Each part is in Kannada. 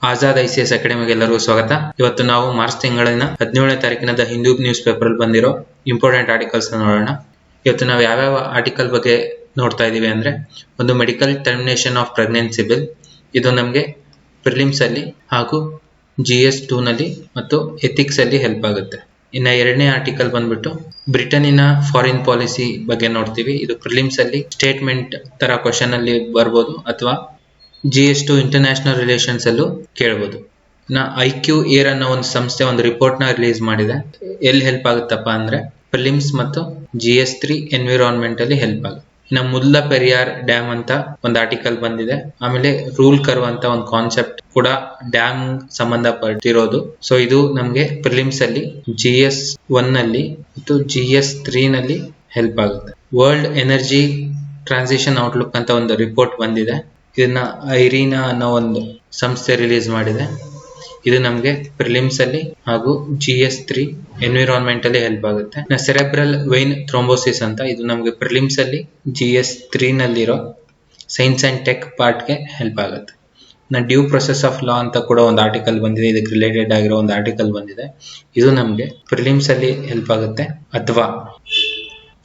ಆಜಾದ್ ICS ಅಕಾಡೆಮಿಗೆ ಎಲ್ಲರಿಗೂ ಸ್ವಾಗತ. ಇವತ್ತು ನಾವು ಮಾರ್ಚ್ ತಿಂಗಳಿನ 17ನೇ ತಾರೀಕಿನ ದ ಹಿಂದೂ ನ್ಯೂಸ್ ಪೇಪರ್ ಅಲ್ಲಿ ಬಂದಿರೋ ಇಂಪಾರ್ಟೆಂಟ್ ಆರ್ಟಿಕಲ್ಸ್ ನೋಡೋಣ. ಇವತ್ತು ನಾವು ಯಾವ್ಯಾವ ಆರ್ಟಿಕಲ್ ಬಗ್ಗೆ ನೋಡ್ತಾ ಇದೀವಿ ಅಂದ್ರೆ, ಒಂದು medical termination of pregnancy bill, ಇದು ನಮಗೆ ಪ್ರಿಲಿಮ್ಸ್ ಅಲ್ಲಿ ಹಾಗೂ GS2 ನಲ್ಲಿ ಮತ್ತು ಎಥಿಕ್ಸ್ ಅಲ್ಲಿ ಹೆಲ್ಪ್ ಆಗುತ್ತೆ. ಇನ್ನ ಎರಡನೇ ಆರ್ಟಿಕಲ್ ಬಂದ್ಬಿಟ್ಟು ಬ್ರಿಟನ್ನಿನ ಫಾರಿನ್ ಪಾಲಿಸಿ ಬಗ್ಗೆ ನೋಡ್ತೀವಿ. ಇದು ಪ್ರಿಲಿಮ್ಸ್ ಅಲ್ಲಿ ಸ್ಟೇಟ್ಮೆಂಟ್ ತರ ಕ್ವಶನ್ ಅಲ್ಲಿ ಬರ್ಬೋದು ಅಥವಾ GS2 ಇಂಟರ್ನ್ಯಾಷನಲ್ ರಿಲೇಷನ್ಸ್ ಅಲ್ಲೂ ಕೇಳಬಹುದು. IQAir ಅನ್ನೋ ಒಂದು ಸಂಸ್ಥೆ ಒಂದು ರಿಪೋರ್ಟ್ ನ ರಿಲೀಸ್ ಮಾಡಿದೆ. ಎಲ್ಲಿ ಹೆಲ್ಪ್ ಆಗುತ್ತಪ್ಪ ಅಂದ್ರೆ ಪ್ರಿಲಿಮ್ಸ್ ಮತ್ತು GS3 ಎನ್ವಿರಾನ್ಮೆಂಟ್ ಅಲ್ಲಿ ಹೆಲ್ಪ್ ಆಗುತ್ತೆ. ಇನ್ನು ಮುಲ್ಲ ಪೆರಿಯಾರ್ ಡ್ಯಾಮ್ ಅಂತ ಒಂದು ಆರ್ಟಿಕಲ್ ಬಂದಿದೆ. ಆಮೇಲೆ ರೂಲ್ ಕರ್ವ್ ಅಂತ ಒಂದು ಕಾನ್ಸೆಪ್ಟ್ ಕೂಡ ಡ್ಯಾಮ್ ಸಂಬಂಧಪಟ್ಟಿರೋದು. ಸೊ ಇದು ನಮ್ಗೆ ಪ್ರಿಲಿಮ್ಸ್ ಅಲ್ಲಿ GS1 ನಲ್ಲಿ ಮತ್ತು GS3 ನಲ್ಲಿ ಹೆಲ್ಪ್ ಆಗುತ್ತೆ. ವರ್ಲ್ಡ್ ಎನರ್ಜಿ ಟ್ರಾನ್ಸಿಷನ್ ಔಟ್ಲುಕ್ ಅಂತ ಒಂದು ರಿಪೋರ್ಟ್ ಬಂದಿದೆ. ಇದನ್ನ ಐರೀನಾ ಅನ್ನೋ ಒಂದು ಸಂಸ್ಥೆ ರಿಲೀಸ್ ಮಾಡಿದೆ. ಇದು ನಮ್ಗೆ ಪ್ರಿಲಿಮ್ಸ್ ಅಲ್ಲಿ ಹಾಗೂ GS3 ಎನ್ವಿರಾನ್ಮೆಂಟ್ ಅಲ್ಲಿ ಹೆಲ್ಪ್ ಆಗುತ್ತೆ. ಸೆರೆಬ್ರಲ್ ವೈನ್ ಥ್ರೋಂಬೋಸಿಸ್ ಅಂತ, ಇದು ನಮ್ಗೆ ಪ್ರಿಲಿಮ್ಸ್ ಅಲ್ಲಿ GS3 ನಲ್ಲಿರೋ ಸೈನ್ಸ್ ಅಂಡ್ ಟೆಕ್ ಪಾರ್ಟ್ ಗೆ ಹೆಲ್ಪ್ ಆಗುತ್ತೆ. ಡ್ಯೂ ಪ್ರೊಸೆಸ್ ಆಫ್ ಲಾ ಅಂತ ಕೂಡ ಒಂದು ಆರ್ಟಿಕಲ್ ಬಂದಿದೆ. ಇದಕ್ಕೆ ರಿಲೇಟೆಡ್ ಆಗಿರೋ ಒಂದು ಆರ್ಟಿಕಲ್ ಬಂದಿದೆ. ಇದು ನಮ್ಗೆ ಪ್ರಿಲಿಮ್ಸ್ ಅಲ್ಲಿ ಹೆಲ್ಪ್ ಆಗುತ್ತೆ ಅಥವಾ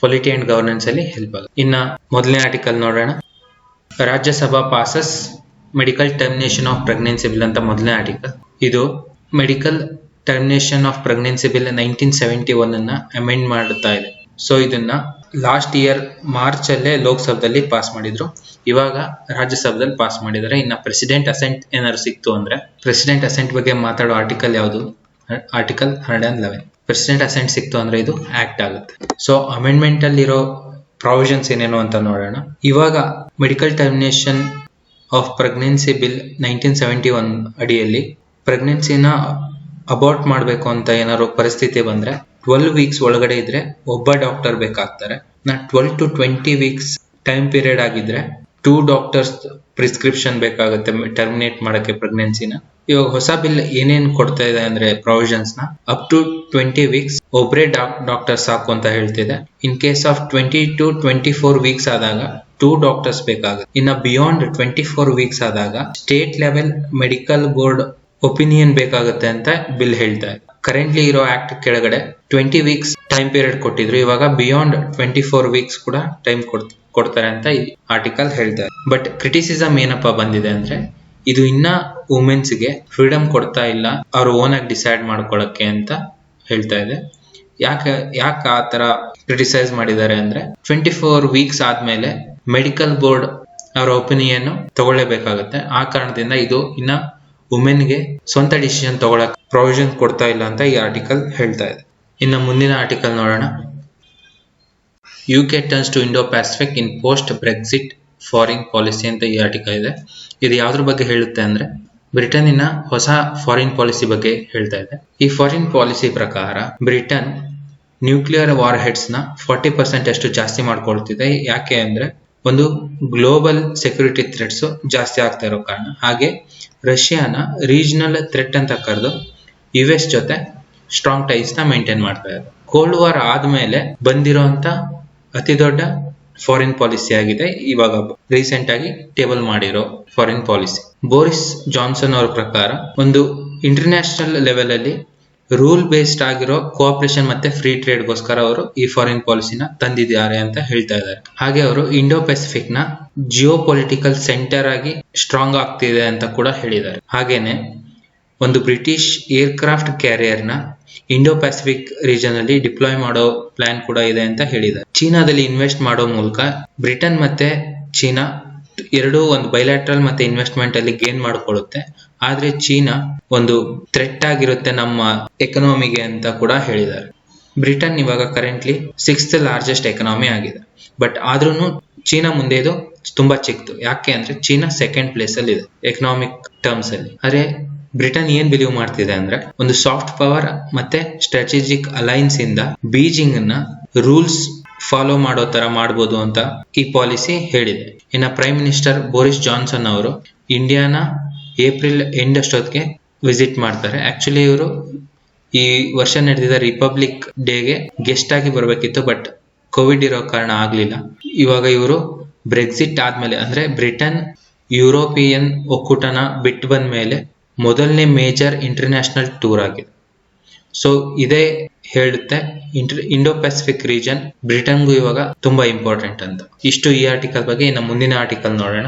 ಪೊಲಿಟಿ ಅಂಡ್ ಗವರ್ನೆನ್ಸ್ ಅಲ್ಲಿ ಹೆಲ್ಪ್ ಆಗುತ್ತೆ. ಇನ್ನ ಮೊದಲನೇ ಆರ್ಟಿಕಲ್ ನೋಡೋಣ. Rajya Sabha passes medical termination of pregnancy bill ಅಂತ ಮೊದಲನೇ ಆರ್ಟಿಕಲ್. ಇದು medical termination of pregnancy bill 1971 ಅನ್ನ ಅಮೆಂಡ್ ಮಾಡುತ್ತಾ ಇದೆ. ಸೊ ಇದನ್ನ ಲಾಸ್ಟ್ ಇಯರ್ ಮಾರ್ಚ್ ಅಲ್ಲೇ ಲೋಕಸಭೆಯಲ್ಲಿ ಪಾಸ್ ಮಾಡಿದ್ರು. ಇವಾಗ ರಾಜ್ಯಸಭೆಯಲ್ಲಿ ಪಾಸ್ ಮಾಡಿದ್ದಾರೆ. ಇನ್ನ ಪ್ರೆಸಿಡೆಂಟ್ ಅಸೆಂಟ್ ಏನಾದ್ರು ಸಿಕ್ತು ಅಂದ್ರೆ, ಪ್ರೆಸಿಡೆಂಟ್ ಅಸೆಂಟ್ ಬಗ್ಗೆ ಮಾತಾಡೋ ಆರ್ಟಿಕಲ್ ಯಾವುದು? ಆರ್ಟಿಕಲ್ 111. ಪ್ರೆಸಿಡೆಂಟ್ ಅಸೆಂಟ್ ಸಿಕ್ತು ಅಂದ್ರೆ ಇದು ಆಕ್ಟ್ ಆಗುತ್ತೆ. ಸೊ ಅಮೆಂಡ್ಮೆಂಟ್ ಅಲ್ಲಿರೋ ಪ್ರಾವಿಷನ್ಸ್ ಏನೇನು ಅಂತ ನೋಡೋಣ. ಇವಾಗ medical termination of pregnancy bill 1971 ಅಡಿಯಲ್ಲಿ ಪ್ರೆಗ್ನೆನ್ಸಿನ ಅಬಾರ್ಟ್ ಮಾಡಬೇಕು ಅಂತ ಏನಾದ್ರು ಪರಿಸ್ಥಿತಿ ಬಂದ್ರೆ 12 ವೀಕ್ಸ್ ಒಳಗಡೆ ಇದ್ರೆ ಒಬ್ಬ ಡಾಕ್ಟರ್ ಬೇಕಾಗ್ತಾರೆ. 12 to 20 ವೀಕ್ಸ್ ಟೈಮ್ ಪೀರಿಯಡ್ ಆಗಿದ್ರೆ 2 ಡಾಕ್ಟರ್ಸ್ ಪ್ರಿಸ್ಕ್ರಿಪ್ಷನ್ ಬೇಕಾಗುತ್ತೆ ಟರ್ಮಿನೇಟ್ ಮಾಡಕ್ಕೆ ಪ್ರೆಗ್ನೆನ್ಸಿನ. ಇವಾಗ ಹೊಸ ಬಿಲ್ ಏನೇನ್ ಕೊಡ್ತಾ ಇದೆ ಅಂದ್ರೆ ಪ್ರಾವಿಷನ್ಸ್ ನ ಅಪ್ ಟು 20 ವೀಕ್ಸ್ ಒಬ್ಬರೇ ಡಾಕ್ಟರ್ ಸಾಕು ಅಂತ ಹೇಳ್ತಿದೆ. In case of 20 to 24 weeks ಆದಾಗ 2 ಡಾಕ್ಟರ್ಸ್ ಬೇಕಾಗುತ್ತೆ. ಇನ್ನ ಬಿಯಾಂಡ್ 24 ವೀಕ್ಸ್ ಆದಾಗ state level medical board opinion ಬೇಕಾಗುತ್ತೆ ಅಂತ ಬಿಲ್ ಹೇಳ್ತಾ ಇದೆ. ಕರೆಂಟ್ಲಿ ಇರೋ ಆಕ್ಟ್ ಕೆಳಗಡೆ 20 ವೀಕ್ಸ್ ಟೈಮ್ ಪೀರಿಯಡ್ ಕೊಟ್ಟಿದ್ರು. ಇವಾಗ ಬಿಯಾಂಡ್ 24 ವೀಕ್ಸ್ ಕೂಡ ಟೈಮ್ ಕೊಡ್ತಾರೆ ಅಂತ ಈ ಆರ್ಟಿಕಲ್ ಹೇಳ್ತಾರೆ. ಬಟ್ ಕ್ರಿಟಿಸಿಸಮ್ ಏನಪ್ಪಾ ಬಂದಿದೆ ಅಂದ್ರೆ, ಇದು ಇನ್ನ ವುಮೆನ್ಸ್ ಗೆ ಫ್ರೀಡಮ್ ಕೊಡ್ತಾ ಇಲ್ಲ ಅವ್ರು ಓನ್ ಆಗಿ ಡಿಸೈಡ್ ಮಾಡ್ಕೊಳಕ್ಕೆ ಅಂತ ಹೇಳ್ತಾ ಇದೆ. ಯಾಕೆ ಆ ತರ ಕ್ರಿಟಿಸೈಸ್ ಮಾಡಿದ್ದಾರೆ ಅಂದ್ರೆ, 24 ವೀಕ್ಸ್ ಆದ್ಮೇಲೆ ಮೆಡಿಕಲ್ ಬೋರ್ಡ್ ಅವರ ಒಪಿನಿಯನ್ ತಗೊಳ್ಳೇಬೇಕಾಗುತ್ತೆ. ಆ ಕಾರಣದಿಂದ ಇದು ಇನ್ನ ವುಮೆನ್ ಗೆ ಸ್ವಂತ ಡಿಸಿಷನ್ ತಗೊಳಕ್ ಪ್ರೊವಿಷನ್ ಕೊಡ್ತಾ ಇಲ್ಲ ಅಂತ ಈ ಆರ್ಟಿಕಲ್ ಹೇಳ್ತಾ ಇದೆ. ಇನ್ನು ಮುಂದಿನ ಆರ್ಟಿಕಲ್ ನೋಡೋಣ. UK turns to Indo Pacific in post Brexit foreign policy ಅಂತ ಈ ಆರ್ಟಿಕಲ್ ಇದೆ. ಇದು ಯಾವ್ದ್ರ ಬಗ್ಗೆ ಹೇಳುತ್ತೆ ಅಂದ್ರೆ, ಬ್ರಿಟನ್ನಿನ ಹೊಸ ಫಾರಿನ್ ಪಾಲಿಸಿ ಬಗ್ಗೆ ಹೇಳ್ತಾ ಇದೆ. ಈ ಫಾರಿನ್ ಪಾಲಿಸಿ ಪ್ರಕಾರ ಬ್ರಿಟನ್ ನ್ಯೂಕ್ಲಿಯರ್ ವಾರ್ ಹೆಡ್ಸ್ ನ 40% ಅಷ್ಟು ಜಾಸ್ತಿ ಮಾಡ್ಕೊಳ್ತಿದೆ. ಯಾಕೆ ಅಂದ್ರೆ, ಒಂದು ಗ್ಲೋಬಲ್ ಸೆಕ್ಯೂರಿಟಿ ಥ್ರೆಟ್ಸ್ ಜಾಸ್ತಿ ಆಗ್ತಾ ಇರೋ ಕಾರಣ, ಹಾಗೆ ರಷ್ಯಾನ ರೀಜನಲ್ ಥ್ರೆಟ್ ಅಂತ ಕರೆದು US ಜೊತೆ ಸ್ಟ್ರಾಂಗ್ ಟೈಸ್ ನ ಮೇಂಟೈನ್ ಮಾಡ್ತಾ ಇದೆ. ಕೋಲ್ಡ್ ವಾರ್ ಆದ್ಮೇಲೆ ಬಂದಿರೋಂತ ಅತಿ ದೊಡ್ಡ ಫಾರಿನ್ ಪಾಲಿಸಿ ಆಗಿದೆ ಇವಾಗ ರೀಸೆಂಟ್ ಆಗಿ ಟೇಬಲ್ ಮಾಡಿರೋ ಫಾರಿನ್ ಪಾಲಿಸಿ. ಬೋರಿಸ್ ಜಾನ್ಸನ್ ಅವ್ರ ಪ್ರಕಾರ ಒಂದು ಇಂಟರ್ನ್ಯಾಷನಲ್ ಲೆವೆಲ್ ಅಲ್ಲಿ ರೂಲ್ ಬೇಸ್ಡ್ ಆಗಿರೋ ಕೋಆಪರೇಷನ್ ಮತ್ತೆ ಫ್ರೀ ಟ್ರೇಡ್ ಗೋಸ್ಕರ ಅವರು ಈ ಫಾರಿನ್ ಪಾಲಿಸಿನ ತಂದಿದ್ದಾರೆ ಅಂತ ಹೇಳ್ತಾ ಇದ್ದಾರೆ. ಹಾಗೆ ಅವರು ಇಂಡೋ ಪೆಸಿಫಿಕ್ ನ ಜಿಯೋ ಪೊಲಿಟಿಕಲ್ ಸೆಂಟರ್ ಆಗಿ ಸ್ಟ್ರಾಂಗ್ ಆಗ್ತಿದೆ ಅಂತ ಕೂಡ ಹೇಳಿದ್ದಾರೆ. ಹಾಗೇನೆ ಒಂದು ಬ್ರಿಟಿಷ್ ಏರ್ಕ್ರಾಫ್ಟ್ ಕ್ಯಾರಿಯರ್ ನ ಇಂಡೋ ಪೆಸಿಫಿಕ್ ರೀಜನ್ ಅಲ್ಲಿ ಡಿಪ್ಲಾಯ್ ಮಾಡೋ ಪ್ಲಾನ್ ಕೂಡ ಇದೆ ಅಂತ ಹೇಳಿದ್ದಾರೆ. ಚೀನಾದಲ್ಲಿ ಇನ್ವೆಸ್ಟ್ ಮಾಡೋ ಮೂಲಕ ಬ್ರಿಟನ್ ಮತ್ತೆ ಚೀನಾ ಎರಡೂ ಒಂದು ಬೈಲ್ಯಾಟ್ರಲ್ ಮತ್ತೆ ಇನ್ವೆಸ್ಟ್ಮೆಂಟ್ ಅಲ್ಲಿ ಗೇನ್ ಮಾಡ್ಕೊಳ್ಳುತ್ತೆ. ಆದ್ರೆ ಚೀನಾ ಒಂದು ಥ್ರೆಟ್ ಆಗಿರುತ್ತೆ ನಮ್ಮ ಎಕನಾಮಿಗೆ ಅಂತ ಕೂಡ ಹೇಳಿದ್ದಾರೆ. ಬ್ರಿಟನ್ ಇವಾಗ ಕರೆಂಟ್ಲಿ 6th ಲಾರ್ಜೆಸ್ಟ್ ಎಕನಾಮಿ ಆಗಿದೆ. ಬಟ್ ಆದ್ರೂ ಚೀನಾ ಮುಂದೆ ಇದು ತುಂಬಾ ಚಿಕ್ಕದು. ಯಾಕೆ ಅಂದ್ರೆ ಚೀನಾ 2nd ಪ್ಲೇಸ್ ಅಲ್ಲಿ ಇದೆ ಎಕನಾಮಿಕ್ ಟರ್ಮ್ಸ್ ಅಲ್ಲಿ. ಆದ್ರೆ ಬ್ರಿಟನ್ ಏನ್ ಬಿಲೀವ್ ಮಾಡ್ತಿದೆ ಅಂದ್ರೆ, ಒಂದು ಸಾಫ್ಟ್ ಪವರ್ ಮತ್ತೆ ಸ್ಟ್ರಾಟಜಿಕ್ ಅಲೈನ್ಸ್ ಇಂದ ಬೀಜಿಂಗ್ ನ ರೂಲ್ಸ್ ಫಾಲೋ ಮಾಡೋ ತರ ಮಾಡಬಹುದು ಅಂತ ಈ ಪಾಲಿಸಿ ಹೇಳಿದೆ. ಇನ್ನ ಪ್ರೈಮ್ ಮಿನಿಸ್ಟರ್ ಬೋರಿಸ್ ಜಾನ್ಸನ್ ಅವರು ಇಂಡಿಯಾನ ಏಪ್ರಿಲ್ ಎಂಡ್ ಅಷ್ಟೊತ್ತಿಗೆ ವಿಸಿಟ್ ಮಾಡ್ತಾರೆ. ಆಕ್ಚುಲಿ ಇವರು ಈ ವರ್ಷ ನಡೆದಿದ್ದ ರಿಪಬ್ಲಿಕ್ ಡೇಗೆ ಗೆಸ್ಟ್ ಆಗಿ ಬರ್ಬೇಕಿತ್ತು, ಬಟ್ ಕೋವಿಡ್ ಇರೋ ಕಾರಣ ಆಗ್ಲಿಲ್ಲ. ಇವಾಗ ಇವರು ಬ್ರೆಕ್ಸಿಟ್ ಆದ್ಮೇಲೆ ಅಂದ್ರೆ ಬ್ರಿಟನ್ ಯುರೋಪಿಯನ್ ಒಕ್ಕೂಟನ ಬಿಟ್ಟು ಬಂದ ಮೇಲೆ ಮೊದಲನೇ ಮೇಜರ್ ಇಂಟರ್ನ್ಯಾಷನಲ್ ಟೂರ್ ಆಗಿದೆ. ಸೊ ಇದೇ ಹೇಳುತ್ತೆ ಇಂಡೋ ಪೆಸಿಫಿಕ್ ರೀಜನ್ ಬ್ರಿಟನ್ಗೂ ಇವಾಗ ತುಂಬಾ ಇಂಪಾರ್ಟೆಂಟ್ ಅಂತ. ಇಷ್ಟು ಈ ಆರ್ಟಿಕಲ್ ಬಗ್ಗೆ. ಇನ್ನು ಮುಂದಿನ ಆರ್ಟಿಕಲ್ ನೋಡೋಣ.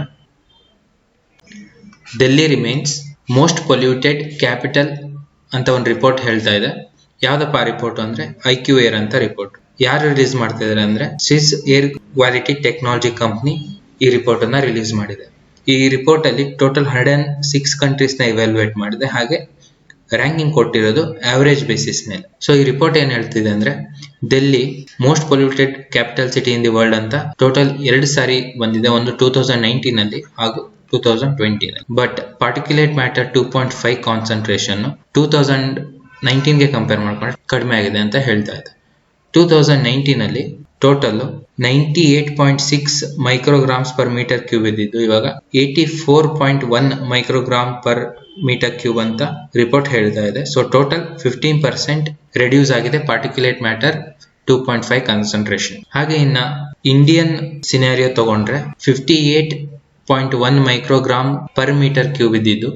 Delhi remains most polluted capital ಅಂತ ಒಂದು ರಿಪೋರ್ಟ್ ಹೇಳ್ತಾ ಇದೆ. ಯಾವ್ದಪ್ಪ ರಿಪೋರ್ಟ್ ಅಂದ್ರೆ IQAir ಅಂತ ರಿಪೋರ್ಟ್. ಯಾರು ರಿಲೀಸ್ ಮಾಡ್ತಾ ಇದಾರೆ ಅಂದ್ರೆ Swiss air quality technology company ಈ ರಿಪೋರ್ಟ್ ಅನ್ನ ರಿಲೀಸ್ ಮಾಡಿದೆ. ಈ ರಿಪೋರ್ಟ್ ಅಲ್ಲಿ ಟೋಟಲ್ 106 ಕಂಟ್ರೀಸ್ ನ ಇವ್ಯಾಲ್ಯೂಯೇಟ್ ಮಾಡಿದೆ, ಹಾಗೆ ರ್ಯಾಂಕಿಂಗ್ ಕೊಟ್ಟಿರೋದು ಆವರೇಜ್ ಬೇಸಿಸ್ ಮೇಲೆ. ಸೊ ಈ ರಿಪೋರ್ಟ್ ಏನ್ ಹೇಳ್ತಿದೆ ಅಂದ್ರೆ Delhi most polluted capital city in the world ಅಂತ ಟೋಟಲ್ 2 ಸಾರಿ ಬಂದಿದೆ, ಒಂದು 2019 ಅಲ್ಲಿ ಹಾಗೂ 2020 ನಲ್ಲಿ. ಬಟ್ ಪಾರ್ಟಿಕ್ಯುಲೇಟ್ ಮ್ಯಾಟರ್ 2.5 ಕಾನ್ಸಂಟ್ರೇಷನ್ 2019 ಗೆ ಕಂಪೇರ್ ಮಾಡ್ಕೊಂಡ್ರೆ ಕಡಿಮೆ ಆಗಿದೆ ಅಂತ ಹೇಳ್ತಾ ಇದೆ. 2019 ಅಲ್ಲಿ total 98.6 micrograms per metre cube ಇದ್ದಿದ್ದು ಇವಾಗ 84.1 ಮೈಕ್ರೋಗ್ರಾಮ್ ಪರ್ ಮೀಟರ್ ಕ್ಯೂಬ್ ಅಂತ ರಿಪೋರ್ಟ್ ಹೇಳ್ತಾ ಇದೆ. ಸೊ ಟೋಟಲ್ 15% ರೆಡ್ಯೂಸ್ ಆಗಿದೆ ಪಾರ್ಟಿಕ್ಯುಲೇಟ್ ಮ್ಯಾಟರ್ 2.5 ಕಾನ್ಸಂಟ್ರೇಷನ್. ಹಾಗೆ ಇನ್ನ ಇಂಡಿಯನ್ ಸಿನಾರಿಯೋ ತಗೊಂಡ್ರೆ 58.1 ಮೈಕ್ರೋಗ್ರಾಮ್ ಪರ್ ಮೀಟರ್ ಕ್ಯೂಬ್ ಇದ್ದಿದ್ದು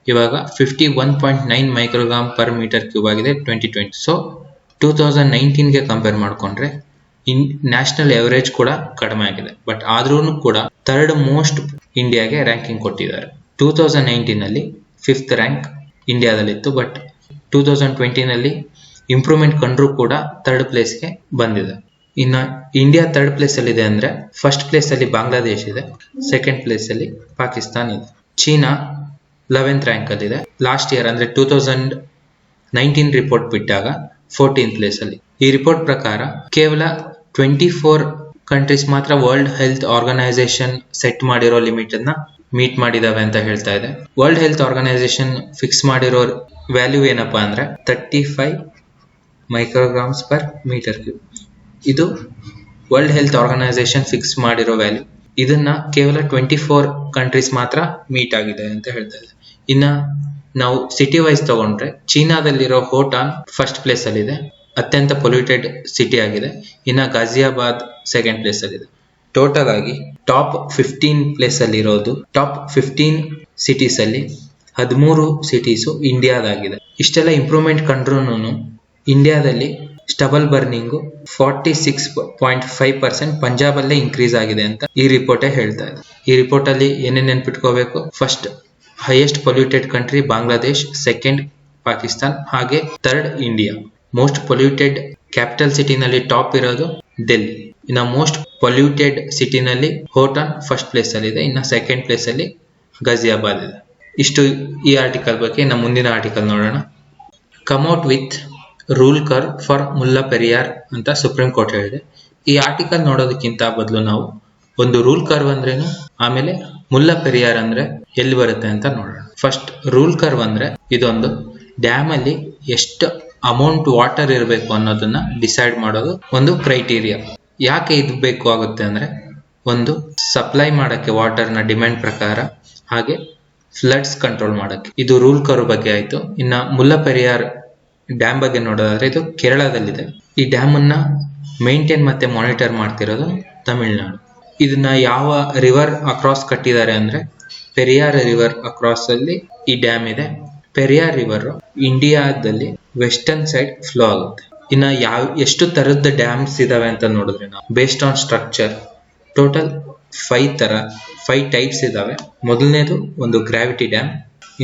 ಇವಾಗ 51.9 ಮೈಕ್ರೋಗ್ರಾಮ್ ಪರ್ ಮೀಟರ್ ಕ್ಯೂಬ್ ಆಗಿದೆ 2020. ಸೊ 2019 ಗೆ ಕಂಪೇರ್ ಮಾಡ್ಕೊಂಡ್ರೆ ನ್ಯಾಷನಲ್ ಎವರೇಜ್ ಕೂಡ ಕಡಿಮೆ ಆಗಿದೆ. ಬಟ್ ಆದ್ರೂ ಕೂಡ ಥರ್ಡ್ ಮೋಸ್ಟ್ ಇಂಡಿಯಾಗೆ ರ್ಯಾಂಕಿಂಗ್ ಕೊಟ್ಟಿದ್ದಾರೆ. 2019 ನಲ್ಲಿ 5th ರ್ಯಾಂಕ್ ಇಂಡಿಯಾದಲ್ಲಿತ್ತು, ಬಟ್ 2020 ನಲ್ಲಿ ಇಂಪ್ರೂವ್ಮೆಂಟ್ ಕಂಡ್ರೂ ಕೂಡ ಥರ್ಡ್ ಪ್ಲೇಸ್ಗೆ ಬಂದಿದೆ. ಇನ್ನು ಇಂಡಿಯಾ ಥರ್ಡ್ ಪ್ಲೇಸ್ ಅಲ್ಲಿ ಇದೆ ಅಂದ್ರೆ ಫಸ್ಟ್ ಪ್ಲೇಸ್ ಅಲ್ಲಿ ಬಾಂಗ್ಲಾದೇಶ್ ಇದೆ, ಸೆಕೆಂಡ್ ಪ್ಲೇಸ್ ಅಲ್ಲಿ ಪಾಕಿಸ್ತಾನ್ ಇದೆ. ಚೀನಾ 11th ರ್ಯಾಂಕ್ ಅಲ್ಲಿ ಇದೆ. ಲಾಸ್ಟ್ ಇಯರ್ ಅಂದ್ರೆ 2019 ರಿಪೋರ್ಟ್ ಬಿಟ್ಟಾಗ 14th ಪ್ಲೇಸ್ ಅಲ್ಲಿ. ಈ ರಿಪೋರ್ಟ್ ಪ್ರಕಾರ ಕೇವಲ 24 ಕಂಟ್ರೀಸ್ ಮಾತ್ರ ವರ್ಲ್ಡ್ ಹೆಲ್ತ್ ಆರ್ಗನೈಸೇಷನ್ ಸೆಟ್ ಮಾಡಿರೋ ಲಿಮಿಟ್ ಅನ್ನ ಮೀಟ್ ಮಾಡಿದಾವೆ ಅಂತ ಹೇಳ್ತಾ ಇದೆ. ವರ್ಲ್ಡ್ ಹೆಲ್ತ್ ಆರ್ಗನೈಸೇಷನ್ ಫಿಕ್ಸ್ ಮಾಡಿರೋ ವ್ಯಾಲ್ಯೂ ಏನಪ್ಪಾ ಅಂದ್ರೆ 35 ಮೈಕ್ರೋಗ್ರಾಮ್ಸ್ ಪರ್ ಮೀಟರ್ ಕ್ಯೂಬ್. ಇದು ವರ್ಲ್ಡ್ ಹೆಲ್ತ್ ಆರ್ಗನೈಸೇಷನ್ ಫಿಕ್ಸ್ ಮಾಡಿರೋ ವ್ಯಾಲ್ಯೂ. ಇದನ್ನ ಕೇವಲ 24 ಕಂಟ್ರೀಸ್ ಮಾತ್ರ ಮೀಟ್ ಆಗಿದೆ ಅಂತ ಹೇಳ್ತಾ ಇದೆ. ಇನ್ನ ನಾವು ಸಿಟಿ ವೈಸ್ ತಗೊಂಡ್ರೆ ಚೀನಾದಲ್ಲಿರೋ ಹೋಟಾನ್ ಫಸ್ಟ್ ಪ್ಲೇಸ್ ಅಲ್ಲಿ ಇದೆ, ಅತ್ಯಂತ ಪೊಲ್ಯೂಟೆಡ್ ಸಿಟಿ ಆಗಿದೆ. ಇನ್ನ ಗಾಜಿಯಾಬಾದ್ ಸೆಕೆಂಡ್ ಪ್ಲೇಸ್ ಅಲ್ಲಿ ಇದೆ. ಟೋಟಲ್ ಆಗಿ ಟಾಪ್ 15 ಪ್ಲೇಸ್ ಅಲ್ಲಿ ಇರೋದು, ಟಾಪ್ 15 ಸಿಟೀಸ್ ಅಲ್ಲಿ 13 ಸಿಟೀಸು ಇಂಡಿಯಾದಾಗಿದೆ. ಇಷ್ಟೆಲ್ಲ ಇಂಪ್ರೂವ್ಮೆಂಟ್ ಕಂಡ್ರೂ ಇಂಡಿಯಾದಲ್ಲಿ ಸ್ಟಬಲ್ ಬರ್ನಿಂಗು 46.5% ಪಂಜಾಬ್ ಅಲ್ಲೇ ಇನ್ಕ್ರೀಸ್ ಆಗಿದೆ ಅಂತ ಈ ರಿಪೋರ್ಟೇ ಹೇಳ್ತಾ ಇದೆ. ಈ ರಿಪೋರ್ಟ್ ಅಲ್ಲಿ ಏನೇನ್ ನೆನ್ಪಿಟ್ಕೋಬೇಕು? First highest polluted country Bangladesh, second Pakistan, ಹಾಗೆ third India. Most polluted capital ಸಿಟಿನಲ್ಲಿ ಟಾಪ್ ಇರೋದು ಡೆಲ್ಲಿ. ಇನ್ನು ಮೋಸ್ಟ್ ಪೊಲ್ಯೂಟೆಡ್ ಸಿಟಿನಲ್ಲಿ ಹೋಟಾನ್ ಫಸ್ಟ್ ಪ್ಲೇಸ್ ಅಲ್ಲಿ ಇದೆ, ಇನ್ನು ಸೆಕೆಂಡ್ ಪ್ಲೇಸ್ ಅಲ್ಲಿ ಗಾಜಿಯಾಬಾದ್ ಇದೆ. ಇಷ್ಟು ಈ ಆರ್ಟಿಕಲ್ ಬಗ್ಗೆ. ಇನ್ನು ಮುಂದಿನ ಆರ್ಟಿಕಲ್ ನೋಡೋಣ. Come out with rule curve for Mulla Periyar ಅಂತ ಸುಪ್ರೀಂ ಕೋರ್ಟ್ ಹೇಳಿದೆ. ಈ ಆರ್ಟಿಕಲ್ ನೋಡೋದಕ್ಕಿಂತ ಬದಲು ನಾವು ಒಂದು ರೂಲ್ ಕರ್ವ್ ಅಂದ್ರೇನು, ಆಮೇಲೆ ಮುಲ್ಲಾ ಪೆರಿಯಾರ್ ಅಂದ್ರೆ ಎಲ್ಲಿ ಬರುತ್ತೆ ಅಂತ ನೋಡೋಣ. ಫಸ್ಟ್ ರೂಲ್ ಕರ್ವ್ ಅಂದ್ರೆ ಇದೊಂದು ಡ್ಯಾಮ್ ಅಲ್ಲಿ ಎಷ್ಟು ಅಮೌಂಟ್ ವಾಟರ್ ಇರಬೇಕು ಅನ್ನೋದನ್ನ ಡಿಸೈಡ್ ಮಾಡೋದು ಒಂದು ಕ್ರೈಟೀರಿಯಾ. ಯಾಕೆ ಇದು ಬೇಕು ಆಗುತ್ತೆ ಅಂದ್ರೆ ಒಂದು ಸಪ್ಲೈ ಮಾಡಕ್ಕೆ ವಾಟರ್ ನ ಡಿಮ್ಯಾಂಡ್ ಪ್ರಕಾರ, ಹಾಗೆ ಫ್ಲಡ್ಸ್ ಕಂಟ್ರೋಲ್ ಮಾಡಕ್ಕೆ. ಇದು ರೂಲ್ ಕರ್ವ್ ಬಗ್ಗೆ ಆಯ್ತು. ಇನ್ನ ಮುಲ್ಲಾ ಪೆರಿಯಾರ್ ಡ್ಯಾಮ್ ಬಗ್ಗೆ ನೋಡೋದಾದ್ರೆ ಇದು ಕೇರಳದಲ್ಲಿದೆ. ಈ ಡ್ಯಾಮ್ ಅನ್ನ ಮೇಂಟೈನ್ ಮತ್ತೆ ಮಾನಿಟರ್ ಮಾಡ್ತಿರೋದು ತಮಿಳುನಾಡು. ಇದನ್ನ ಯಾವ ರಿವರ್ ಅಕ್ರಾಸ್ ಕಟ್ಟಿದ್ದಾರೆ ಅಂದ್ರೆ ಪೆರಿಯಾರ್ ರಿವರ್ ಅಕ್ರಾಸ್ ಅಲ್ಲಿ ಈ ಡ್ಯಾಮ್ ಇದೆ. ಪೆರಿಯಾರ್ ರಿವರ್ ಇಂಡಿಯಾದಲ್ಲಿ ವೆಸ್ಟರ್ನ್ ಸೈಡ್ ಫ್ಲೋ ಆಗುತ್ತೆ. ಇನ್ನ ಎಷ್ಟು ತರದ ಡ್ಯಾಮ್ಸ್ ಇದಾವೆ ಅಂತ ನೋಡಿದ್ರೆ ನಾವು based on structure total 5 types ಇದಾವೆ. ಮೊದಲನೇದು ಒಂದು ಗ್ರಾವಿಟಿ ಡ್ಯಾಮ್,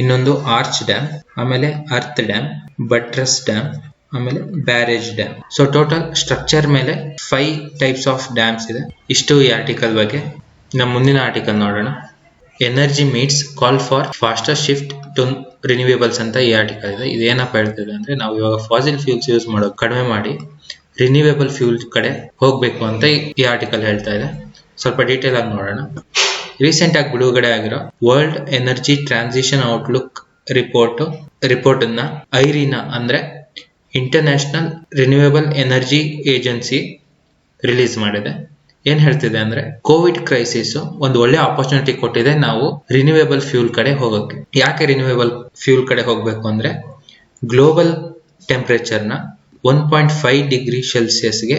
ಇನ್ನೊಂದು ಆರ್ಚ್ ಡ್ಯಾಮ್, ಆಮೇಲೆ ಅರ್ತ್ ಡ್ಯಾಮ್, ಬಟ್ರಸ್ ಡ್ಯಾಮ್, ಆಮೇಲೆ barrage dam. So total structure ಮೇಲೆ 5 ಟೈಪ್ಸ್ ಆಫ್ ಡ್ಯಾಮ್ಸ್ ಇದೆ. ಇಷ್ಟು ಈ ಆರ್ಟಿಕಲ್ ಬಗ್ಗೆ. ನಮ್ಮ ಮುಂದಿನ ಆರ್ಟಿಕಲ್ ನೋಡೋಣ. Energy meets call for faster shift to renewables ಅಂತ ಈ ಆರ್ಟಿಕಲ್ ಇದೆ. ಇದೇನಪ್ಪ ಹೇಳ್ತಿದೆ ಅಂದ್ರೆ ನಾವು ಇವಾಗ ಫಾಸಿಲ್ ಫ್ಯೂಲ್ಸ್ ಯೂಸ್ ಮಾಡೋದು ಕಡಿಮೆ ಮಾಡಿ ರಿನ್ಯೂವೇಬಲ್ ಫ್ಯೂಲ್ ಕಡೆ ಹೋಗ್ಬೇಕು ಅಂತ ಈ ಆರ್ಟಿಕಲ್ ಹೇಳ್ತಾ ಇದೆ. ಸ್ವಲ್ಪ ಡೀಟೇಲ್ ಆಗಿ ನೋಡೋಣ. ರೀಸೆಂಟ್ ಆಗಿ ಬಿಡುಗಡೆ ಆಗಿರೋ world energy transition outlook report ಅನ್ನ ಐರಿನಾ ಅಂದ್ರೆ international renewable energy agency release ಮಾಡಿದೆ. ಏನ್ ಹೇಳ್ತಿದೆ ಅಂದ್ರೆ ಕೋವಿಡ್ ಕ್ರೈಸಿಸ್ ಒಂದು ಒಳ್ಳೆ ಆಪರ್ಚುನಿಟಿ ಕೊಟ್ಟಿದೆ ನಾವು ರಿನ್ಯೂವೇಬಲ್ ಫ್ಯೂಲ್ ಕಡೆ ಹೋಗೋಕೆ. ಯಾಕೆ ರಿನ್ಯೂವೇಬಲ್ ಫ್ಯೂಲ್ ಕಡೆ ಹೋಗ್ಬೇಕು ಅಂದ್ರೆ ಗ್ಲೋಬಲ್ ಟೆಂಪರೇಚರ್ ನ 1.5 ಡಿಗ್ರಿ ಸೆಲ್ಸಿಯಸ್ಗೆ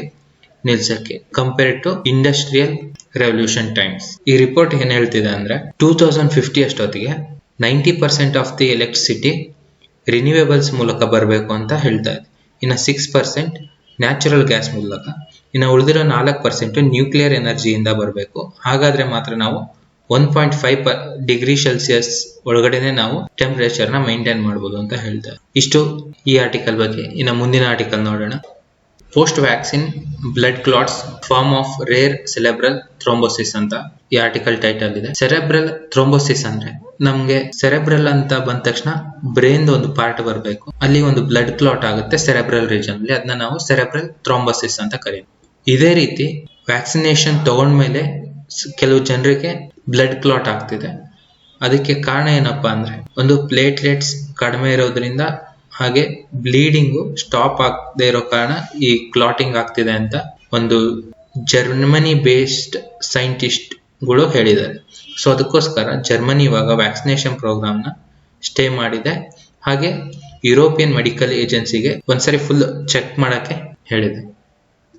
ನಿಲ್ಸಕ್ಕೆ compared to industrial revolution times. ಈ ರಿಪೋರ್ಟ್ ಏನ್ ಹೇಳ್ತಿದೆ ಅಂದ್ರೆ 2050 ಅಷ್ಟೊತ್ತಿಗೆ 90% ಆಫ್ ದಿ ಎಲೆಕ್ಟ್ರಿಸಿಟಿ ರಿನ್ಯೂವೇಬಲ್ಸ್ ಮೂಲಕ ಬರಬೇಕು ಅಂತ ಹೇಳ್ತಾ ಇದೆ. ಇನ್ನು 6% ನ್ಯಾಚುರಲ್ ಗ್ಯಾಸ್ ಮೂಲಕ, ಇನ್ನು ಉಳಿದಿರೋ 4% ನ್ಯೂಕ್ಲಿಯರ್ ಎನರ್ಜಿಯಿಂದ ಬರಬೇಕು. ಹಾಗಾದ್ರೆ ಮಾತ್ರ ನಾವು 1.5 ಡಿಗ್ರಿ ಸೆಲ್ಸಿಯಸ್ ಒಳಗಡೆನೆ ನಾವು ಟೆಂಪರೇಚರ್ನ ಮೈಂಟೈನ್ ಮಾಡ್ಬೋದು ಅಂತ ಹೇಳ್ತಾರೆ. ಇಷ್ಟು ಈ ಆರ್ಟಿಕಲ್ ಬಗ್ಗೆ. ಇನ್ನು ಮುಂದಿನ ಆರ್ಟಿಕಲ್ ನೋಡೋಣ. Post vaccine blood clots form of rare cerebral thrombosis ಅಂತ ಈ ಆರ್ಟಿಕಲ್ ಟೈಟಲ್ ಇದೆ. ಸೆರೆಬ್ರಲ್ ಥ್ರೋಂಬೋಸಿಸ್ ಅಂದ್ರೆ ನಮ್ಗೆ ಸೆರೆಬ್ರಲ್ ಅಂತ ಬಂದ ತಕ್ಷಣ ಬ್ರೈನ್ ಒಂದು ಪಾರ್ಟ್ ಬರಬೇಕು, ಅಲ್ಲಿ ಒಂದು ಬ್ಲಡ್ ಕ್ಲಾಟ್ ಆಗುತ್ತೆ ಸೆರೆಬ್ರಲ್ ರೀಜನ್ ಅಲ್ಲಿ, ಅದನ್ನ ನಾವು ಸೆರೆಬ್ರಲ್ ಥ್ರೋಂಬೋಸಿಸ್ ಅಂತ ಕರೀತೀವಿ. ಇದೇ ರೀತಿ ವ್ಯಾಕ್ಸಿನೇಷನ್ ತಗೊಂಡ್ಮೇಲೆ ಕೆಲವು ಜನರಿಗೆ ಬ್ಲಡ್ ಕ್ಲಾಟ್ ಆಗ್ತಿದೆ. ಅದಕ್ಕೆ ಕಾರಣ ಏನಪ್ಪಾ ಅಂದ್ರೆ ಒಂದು ಪ್ಲೇಟ್ಲೆಟ್ಸ್ ಕಡಿಮೆ ಇರೋದ್ರಿಂದ ಹಾಗೆ ಬ್ಲೀಡಿಂಗು ಸ್ಟಾಪ್ ಆಗದೆ ಇರೋ ಕಾರಣ ಈ ಕ್ಲಾಟಿಂಗ್ ಆಗ್ತಿದೆ ಅಂತ ಒಂದು ಜರ್ಮನಿ ಬೇಸ್ಡ್ ಸೈಂಟಿಸ್ಟ್ಗಳು ಹೇಳಿದ್ದಾರೆ. ಸೊ ಅದಕ್ಕೋಸ್ಕರ ಜರ್ಮನಿ ಇವಾಗ ವ್ಯಾಕ್ಸಿನೇಷನ್ ಪ್ರೋಗ್ರಾಮ್ನ ಸ್ಟೇ ಮಾಡಿದೆ. ಹಾಗೆ ಯುರೋಪಿಯನ್ ಮೆಡಿಕಲ್ ಏಜೆನ್ಸಿಗೆ ಒಂದ್ಸರಿ ಫುಲ್ ಚೆಕ್ ಮಾಡಕ್ಕೆ ಹೇಳಿದೆ.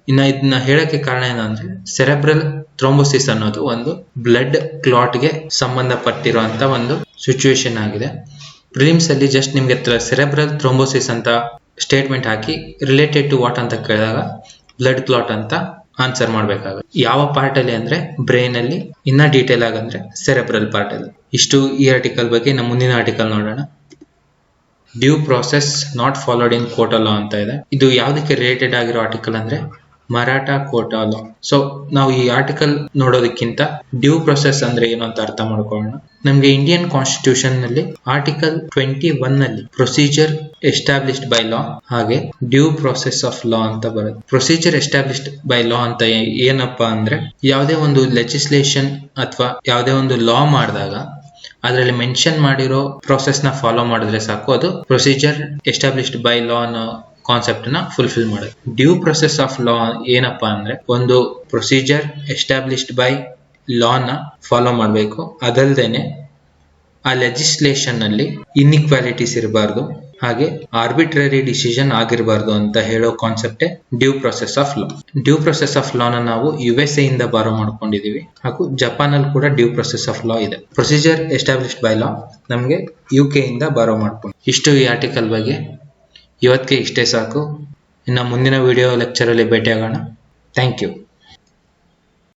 ಇದನ್ನ ಹೇಳಕ್ಕೆ ಕಾರಣ ಏನಂದ್ರೆ ಸೆರೆಬ್ರಲ್ ಥ್ರೋಂಬೋಸಿಸ್ ಅನ್ನೋದು ಒಂದು ಬ್ಲಡ್ ಕ್ಲಾಟ್ಗೆ ಸಂಬಂಧಪಟ್ಟಿರುವಂತ ಒಂದು ಸಿಚುವೇಶನ್ ಆಗಿದೆ. ಪ್ರಿಲಿಮ್ಸ್ ಅಲ್ಲಿ ಜಸ್ಟ್ ನಿಮ್ಗೆ ಸೆರೆಬ್ರಲ್ ಥ್ರೋಂಬೋಸಿಸ್ ಅಂತ ಸ್ಟೇಟ್ಮೆಂಟ್ ಹಾಕಿ ರಿಲೇಟೆಡ್ ಟು ವಾಟ್ ಅಂತ ಕೇಳಿದಾಗ ಬ್ಲಡ್ ಕ್ಲಾಟ್ ಅಂತ ಆನ್ಸರ್ ಮಾಡ್ಬೇಕಾಗುತ್ತೆ. ಯಾವ ಪಾರ್ಟ್ ಅಲ್ಲಿ ಅಂದ್ರೆ ಬ್ರೈನ್ ಅಲ್ಲಿ, ಇನ್ನ ಡೀಟೇಲ್ ಆಗಂದ್ರೆ ಸೆರೆಬ್ರಲ್ ಪಾರ್ಟ್ ಅಲ್ಲಿ. ಇಷ್ಟು ಈ ಆರ್ಟಿಕಲ್ ಬಗ್ಗೆ. ನಮ್ಮ ಮುಂದಿನ ಆರ್ಟಿಕಲ್ ನೋಡೋಣ. Due process not followed in court law ಅಂತ ಇದೆ. ಇದು ಯಾವ್ದಕ್ಕೆ ರಿಲೇಟೆಡ್ ಆಗಿರೋ ಆರ್ಟಿಕಲ್ ಅಂದ್ರೆ ಮರಾಠ ಕೋರ್ಟ್ ಲಾ. ಸೊ ನಾವು ಈ ಆರ್ಟಿಕಲ್ ನೋಡೋದಕ್ಕಿಂತ ಡ್ಯೂ ಪ್ರೊಸೆಸ್ ಅಂದ್ರೆ ಏನು ಅಂತ ಅರ್ಥ ಮಾಡ್ಕೊಳ್ಳೋಣ. ನಮ್ಗೆ ಇಂಡಿಯನ್ ಕಾನ್ಸ್ಟಿಟ್ಯೂಷನ್ ನಲ್ಲಿ ಆರ್ಟಿಕಲ್ 21 ನಲ್ಲಿ ಪ್ರೊಸೀಜರ್ ಎಸ್ಟಾಬ್ಲಿಷ್ಡ್ ಬೈ ಲಾ ಹಾಗೆ ಡ್ಯೂ ಪ್ರೊಸೆಸ್ ಆಫ್ ಲಾ ಅಂತ ಬರುತ್ತೆ. ಪ್ರೊಸೀಜರ್ ಎಸ್ಟಾಬ್ಲಿಷ್ಡ್ ಬೈ ಲಾ ಅಂತ ಏನಪ್ಪಾ ಅಂದ್ರೆ ಯಾವುದೇ ಒಂದು ಲೆಜಿಸ್ಲೇಷನ್ ಅಥವಾ ಯಾವುದೇ ಒಂದು ಲಾ ಮಾಡಿದಾಗ ಅದರಲ್ಲಿ ಮೆನ್ಷನ್ ಮಾಡಿರೋ ಪ್ರೊಸೆಸ್ ನ ಫಾಲೋ ಮಾಡಿದ್ರೆ ಸಾಕು, ಅದು ಪ್ರೊಸೀಜರ್ ಎಸ್ಟಾಬ್ಲಿಷ್ಡ್ ಬೈ ಲಾ ಅನ್ನೋ ಕಾನ್ಸೆಪ್ಟ್ ನ ಫುಲ್ಫಿಲ್ ಮಾಡುತ್ತೆ. ಡ್ಯೂ ಪ್ರೊಸೆಸ್ ಆಫ್ ಲಾ ಏನಪ್ಪಾ ಅಂದ್ರೆ ಒಂದು ಪ್ರೊಸೀಜರ್ ಎಸ್ಟಾಬ್ಲಿಷ್ಡ್ ಬೈ ಲಾ ನ ಫಾಲೋ ಮಾಡಬೇಕು. ಅದಲ್ದೇನೆ ಆ ಲೆಜಿಸ್ಲೇಷನ್ ನಲ್ಲಿ ಇನ್ಇಕ್ವಾಲಿಟೀಸ್ ಇರಬಾರ್ದು, ಹಾಗೆ ಆರ್ಬಿಟ್ರರಿ ಡಿಸಿಷನ್ ಆಗಿರಬಾರ್ದು ಅಂತ ಹೇಳೋ ಕಾನ್ಸೆಪ್ಟೇ due process of law. Due process of law ನ ನಾವು USA ಇಂದ ಬಾರೋ ಮಾಡ್ಕೊಂಡಿದೀವಿ, ಹಾಗೂ ಜಪಾನ್ ಅಲ್ಲಿ ಕೂಡ ಡ್ಯೂ ಪ್ರೊಸೆಸ್ ಆಫ್ ಲಾ ಇದೆ. ಪ್ರೊಸೀಜರ್ ಎಸ್ಟಾಬ್ಲಿಷ್ಡ್ ಬೈ ಲಾ ನಮ್ಗೆ UK ಇಂದ ಬಾರೋ ಮಾಡ್ಕೊಂಡು. ಇಷ್ಟು ಈ ಆರ್ಟಿಕಲ್ ಬಗ್ಗೆ. ಇವತ್ತಿಗೆ ಇಷ್ಟೇ ಸಾಕು. ಇನ್ನು ಮುಂದಿನ ವಿಡಿಯೋ ಲೆಕ್ಚರ್ ಅಲ್ಲಿ ಭೇಟಿಯಾಗೋಣ. Thank you.